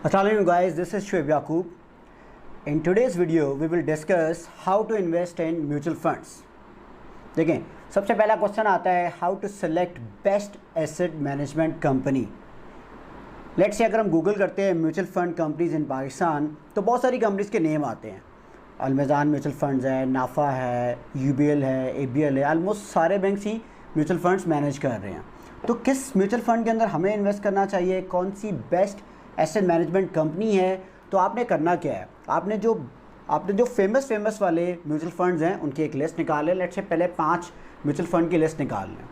Assalamualaikum guys, this is Shoaib Yaqub. In today's video, we will discuss how to invest in mutual funds. देखें, सबसे पहला question आता है how to select best asset management company. Let's say अगर हम Google करते हैं mutual fund companies in Pakistan तो बहुत सारी कंपनीज के नेम आते हैं। अलमेज़ान म्यूचुअल फंड्स है, नाफा है, यूबीएल है, एबीएल है, ऑलमोस्ट सारे बैंक्स ही म्यूचुअल फंड्स मैनेज कर रहे हैं। तो किस म्यूचुअल फंड के अंदर हमें इन्वेस्ट करना चाहिए, कौन सी बेस्ट एसेट मैनेजमेंट कंपनी है, तो आपने करना क्या है, आपने जो फेमस वाले म्यूचुअल फंड्स हैं उनकी एक लिस्ट निकालें। लेट्स से पहले 5 म्यूचुअल फंड की लिस्ट निकाल लें,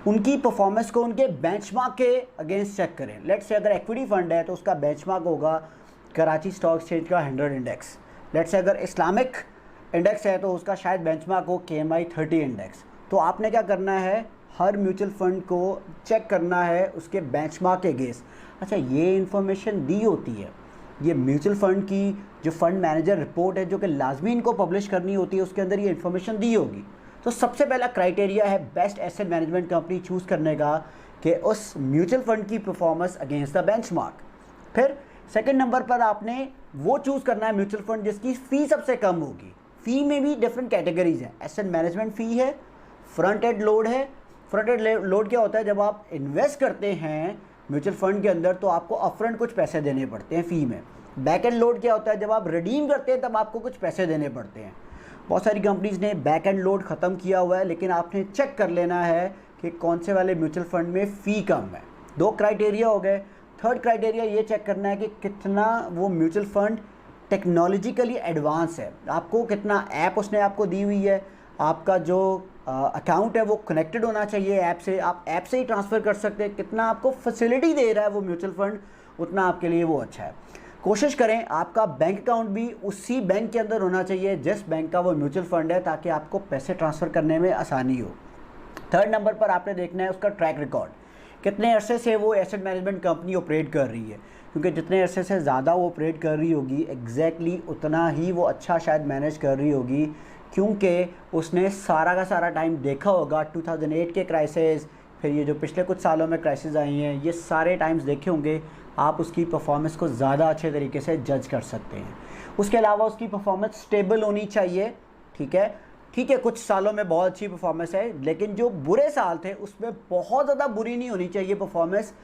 उनकी परफॉर्मेंस को उनके बेंचमार्क के अगेंस्ट चेक करें। लेट्स से अगर इक्विटी फंड है तो उसका बेंचमार्क होगा कराची स्टॉक एक्सचेंज का 100 इंडेक्स। लेट्स से अगर इस्लामिक इंडेक्स है तो उसका शायद बेंचमार्क हो KMI 30 इंडेक्स। तो आपने क्या करना है, हर म्यूचुअल फंड को चेक करना है उसके बेंचमार्क के अगेंस्ट। अच्छा, ये इन्फॉर्मेशन दी होती है, ये म्यूचुअल फंड की जो फंड मैनेजर रिपोर्ट है जो कि लाजमी इनको पब्लिश करनी होती है, उसके अंदर ये इन्फॉर्मेशन दी होगी। तो सबसे पहला क्राइटेरिया है best asset management company choose करने का कि उस म्यूचुअल फंड की परफॉर्मेंस अगेंस्ट द बेंचमार्क। फिर सेकंड नंबर पर आपने वो चूज़ करना है म्यूचुअल फंड जिसकी फ़ी सबसे कम होगी। फ़ी में भी डिफरेंट कैटेगरीज हैं, एसेट मैनेजमेंट फ़ी है, फ्रंट एंड लोड है। फ्रंट एंड लोड क्या होता है, जब आप इन्वेस्ट करते हैं म्यूचुअल फंड के अंदर तो आपको अपफ्रंट कुछ पैसे देने पड़ते हैं फ़ी में। बैक एंड लोड क्या होता है, जब आप रिडीम करते हैं तब आपको कुछ पैसे देने पड़ते हैं। बहुत सारी कंपनीज़ ने बैक एंड लोड ख़त्म किया हुआ है, लेकिन आपने चेक कर लेना है कि कौन से वाले म्यूचुअल फंड में फ़ी कम है। 2 क्राइटेरिया हो गए। थर्ड क्राइटेरिया ये चेक करना है कि कितना वो म्यूचुअल फंड टेक्नोलॉजिकली एडवांस है, आपको कितना ऐप उसने आपको दी हुई है, आपका जो अकाउंट है वो कनेक्टेड होना चाहिए ऐप से, आप ऐप से ही ट्रांसफ़र कर सकते हैं। कितना आपको फैसिलिटी दे रहा है वो म्यूचुअल फंड, उतना आपके लिए वो अच्छा है। कोशिश करें आपका बैंक अकाउंट भी उसी बैंक के अंदर होना चाहिए जिस बैंक का वो म्यूचुअल फंड है, ताकि आपको पैसे ट्रांसफ़र करने में आसानी हो। थर्ड नंबर पर आपने देखना है उसका ट्रैक रिकॉर्ड, कितने अरसे से वो एसेट मैनेजमेंट कंपनी ऑपरेट कर रही है, क्योंकि जितने अरसे से ज़्यादा वो ऑपरेट कर रही होगी एग्जैक्टली उतना ही वो अच्छा शायद मैनेज कर रही होगी, क्योंकि उसने सारा का सारा टाइम देखा होगा। 2008 के क्राइसिस, फिर ये जो पिछले कुछ सालों में क्राइसिस आई हैं, ये सारे टाइम्स देखे होंगे, आप उसकी परफॉर्मेंस को ज़्यादा अच्छे तरीके से जज कर सकते हैं। उसके अलावा उसकी परफॉर्मेंस स्टेबल होनी चाहिए। ठीक है, कुछ सालों में बहुत अच्छी परफॉर्मेंस है, लेकिन जो बुरे साल थे उसमें बहुत ज़्यादा बुरी नहीं होनी चाहिए परफॉर्मेंस,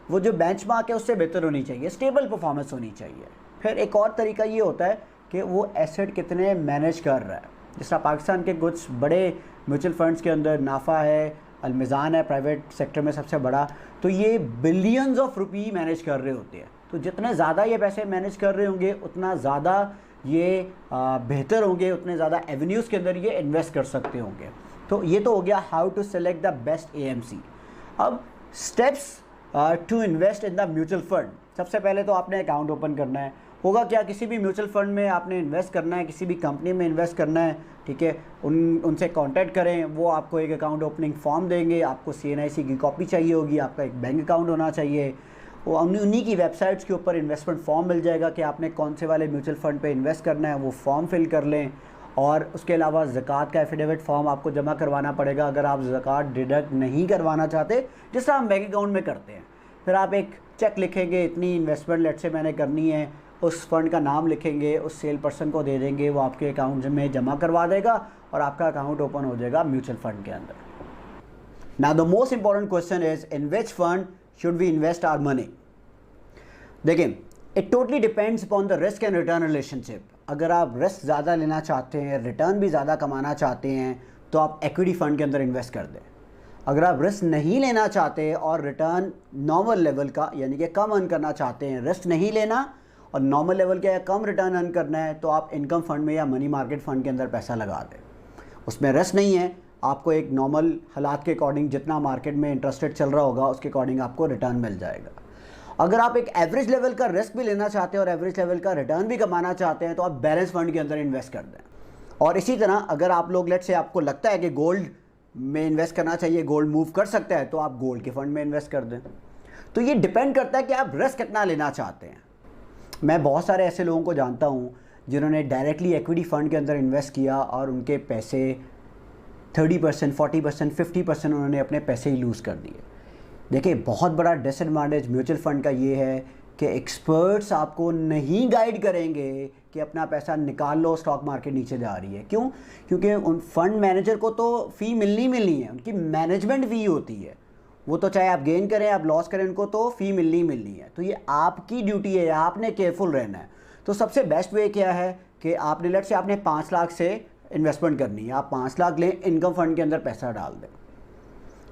वो जो बेंचमार्क है उससे बेहतर होनी चाहिए, स्टेबल परफॉर्मेंस होनी चाहिए। फिर एक और तरीका ये होता है कि वो एसेट कितने मैनेज कर रहा है। जिस तरह पाकिस्तान के कुछ बड़े म्यूचुअल फंड्स के अंदर नाफा है, अलमेज़ान है प्राइवेट सेक्टर में सबसे बड़ा, तो ये बिलियंस ऑफ रुपी मैनेज कर रहे होते हैं। तो जितने ज़्यादा ये पैसे मैनेज कर रहे होंगे उतना ज़्यादा ये बेहतर होंगे, उतने ज़्यादा एवेन्यूज़ के अंदर ये इन्वेस्ट कर सकते होंगे। तो ये तो हो गया how to select the best AMC। अब steps to invest in the mutual fund. सबसे पहले तो आपने अकाउंट ओपन करना है। होगा क्या, किसी भी म्यूचुअल फंड में आपने इन्वेस्ट करना है, किसी भी कंपनी में इन्वेस्ट करना है, ठीक है, उनसे कांटेक्ट करें, वो आपको एक अकाउंट ओपनिंग फॉर्म देंगे, आपको CNIC की कॉपी चाहिए होगी, आपका एक बैंक अकाउंट होना चाहिए, वो उन्हीं की वेबसाइट्स के ऊपर इन्वेस्टमेंट फॉर्म मिल जाएगा कि आपने कौन से वाले म्यूचुअल फंड पे इन्वेस्ट करना है, वो फॉर्म फिल कर लें। और उसके अलावा ज़कात का एफिडेविट फॉर्म आपको जमा करवाना पड़ेगा अगर आप ज़कात डिडक्ट नहीं करवाना चाहते, जिस तरह हम बैंक अकाउंट में करते हैं। फिर आप एक चेक लिखेंगे, इतनी इन्वेस्टमेंट लेट से मैंने करनी है, उस फंड का नाम लिखेंगे, उस सेल पर्सन को दे देंगे, वो आपके अकाउंट में जमा करवा देगा और आपका अकाउंट ओपन हो जाएगा म्यूचुअल फंड के अंदर। Now the most important question is in which fund should we invest our money. देखिए, it totally depends upon the risk and return relationship. अगर आप रिस्क ज़्यादा लेना चाहते हैं, रिटर्न भी ज़्यादा कमाना चाहते हैं, तो आप इक्विटी फंड के अंदर इन्वेस्ट कर दें। अगर आप रिस्क नहीं लेना चाहते और रिटर्न नॉर्मल लेवल का यानी कि कम अर्न करना चाहते हैं, रिस्क नहीं लेना और नॉर्मल लेवल का या कम रिटर्न अर्न करना है, तो आप इनकम फंड में या मनी मार्केट फंड के अंदर पैसा लगा दें। उसमें रिस्क नहीं है, आपको एक नॉर्मल हालात के अकॉर्डिंग जितना मार्केट में इंटरेस्ट रेट चल रहा होगा उसके अकॉर्डिंग आपको रिटर्न मिल जाएगा। अगर आप एक एवरेज लेवल का रिस्क भी लेना चाहते हैं और एवरेज लेवल का रिटर्न भी कमाना चाहते हैं, तो आप बैलेंस फंड के अंदर इन्वेस्ट कर दें। और इसी तरह अगर आप लोग लेट से आपको लगता है कि गोल्ड में इन्वेस्ट करना चाहिए, गोल्ड मूव कर सकता है, तो आप गोल्ड के फंड में इन्वेस्ट कर दें। तो ये डिपेंड करता है कि आप रिस्क कितना लेना चाहते हैं। मैं बहुत सारे ऐसे लोगों को जानता हूँ जिन्होंने डायरेक्टली इक्विटी फंड के अंदर इन्वेस्ट किया और उनके पैसे 30%, 40%, 50% उन्होंने अपने पैसे ही लूज़ कर दिए। देखिए, बहुत बड़ा डिसएडवांटेज म्यूचुअल फ़ंड का ये है कि एक्सपर्ट्स आपको नहीं गाइड करेंगे कि अपना पैसा निकाल लो, स्टॉक मार्केट नीचे जा रही है। क्यों? क्योंकि उन फंड मैनेजर को तो फ़ी मिलनी है, उनकी मैनेजमेंट फ़ी होती है। वो तो चाहे आप गेन करें आप लॉस करें, उनको तो फ़ी मिलनी है। तो ये आपकी ड्यूटी है, आपने केयरफुल रहना है। तो सबसे बेस्ट वे क्या है कि आपने लेट से आपने 5 लाख से इन्वेस्टमेंट करनी है, आप 5 लाख लें, इनकम फंड के अंदर पैसा डाल दें।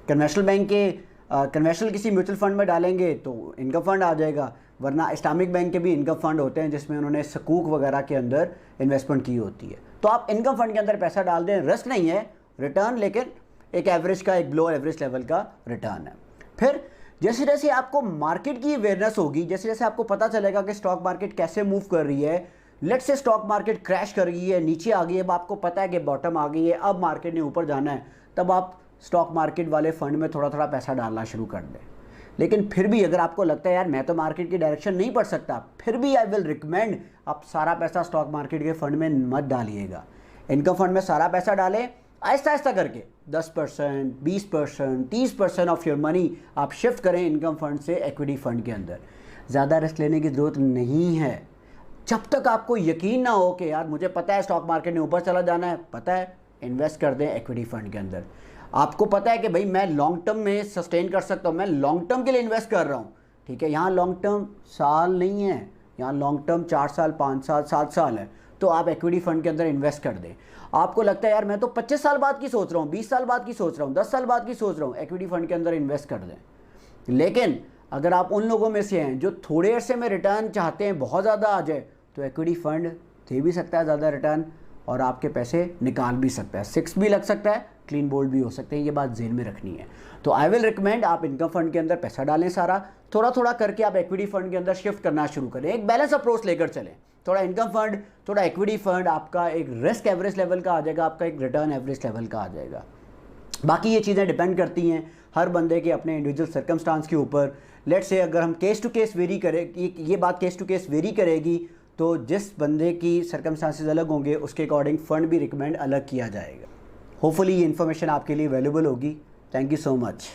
कन्वेंशनल किसी म्यूचुअल फंड में डालेंगे तो इनकम फंड आ जाएगा, वरना इस्लामिक बैंक के भी इनकम फंड होते हैं जिसमें उन्होंने सकूक वगैरह के अंदर इन्वेस्टमेंट की होती है। तो आप इनकम फंड के अंदर पैसा डाल दें, रिस्क नहीं है, रिटर्न लेकिन एक एवरेज का, एक बिलो एवरेज लेवल का रिटर्न है। फिर जैसे जैसे आपको मार्केट की अवेयरनेस होगी, जैसे जैसे आपको पता चलेगा कि स्टॉक मार्केट कैसे मूव कर रही है, let's say stock market crash कर गई है, नीचे आ गई है, अब आपको पता है कि बॉटम आ गई है, अब मार्केट ने ऊपर जाना है, तब आप स्टॉक मार्केट वाले फंड में थोड़ा थोड़ा पैसा डालना शुरू कर दें। लेकिन फिर भी अगर आपको लगता है यार मैं तो मार्केट की डायरेक्शन नहीं पढ़ सकता, फिर भी आई विल रिकमेंड आप सारा पैसा स्टॉक मार्केट के फंड में मत डालिएगा। इनकम फंड में सारा पैसा डालें, आहिस्ता आहिस्ता करके 10%, 20%, 30% ऑफ योर मनी आप शिफ्ट करें इनकम फंड से इक्विटी फंड के अंदर। ज़्यादा रिस्क लेने की ज़रूरत नहीं है। जब तक आपको यकीन ना हो कि यार मुझे पता है स्टॉक मार्केट ने ऊपर चला जाना है, पता है, इन्वेस्ट कर दें इक्विटी फंड के अंदर। आपको पता है कि भाई मैं लॉन्ग टर्म में सस्टेन कर सकता हूँ, मैं लॉन्ग टर्म के लिए इन्वेस्ट कर रहा हूँ, ठीक है। यहाँ लॉन्ग टर्म साल नहीं है, यहाँ लॉन्ग टर्म 4 साल, 5 साल, 7 साल है, तो आप इक्विटी फंड के अंदर इन्वेस्ट कर दें। आपको लगता है यार मैं तो 25 साल बाद की सोच रहा हूँ, 20 साल बाद की सोच रहा हूँ, 10 साल बाद की सोच रहा हूँ, इक्विटी फंड के अंदर इन्वेस्ट कर दें। लेकिन अगर आप उन लोगों में से हैं जो थोड़े अरसे में रिटर्न चाहते हैं, बहुत ज़्यादा आ जाए, तो इक्विटी फंड दे भी सकता है ज़्यादा रिटर्न और आपके पैसे निकाल भी सकता है, 6 भी लग सकता है, क्लीन बोल्ड भी हो सकते हैं। ये बात ज़हन में रखनी है। तो आई विल रिकमेंड आप इनकम फंड के अंदर पैसा डालें, सारा थोड़ा थोड़ा करके आप इक्विटी फंड के अंदर शिफ्ट करना शुरू करें, एक बैलेंस अप्रोच लेकर चलें। थोड़ा इनकम फंड, थोड़ा इक्विटी फंड, आपका एक रिस्क एवरेज लेवल का आ जाएगा, आपका एक रिटर्न एवरेज लेवल का आ जाएगा। बाकी ये चीज़ें डिपेंड करती हैं हर बंदे के अपने इंडिविजुअल सर्कमस्टांस के ऊपर। लेट्स से अगर हम केस टू केस वेरी करें, ये बात केस टू केस वेरी करेगी, तो जिस बंदे की सर्कमस्टांसेस अलग होंगे उसके अकॉर्डिंग फ़ंड भी रिकमेंड अलग किया जाएगा। होपफुली ये इन्फॉर्मेशन आपके लिए वैल्यूबल होगी। Thank you so much.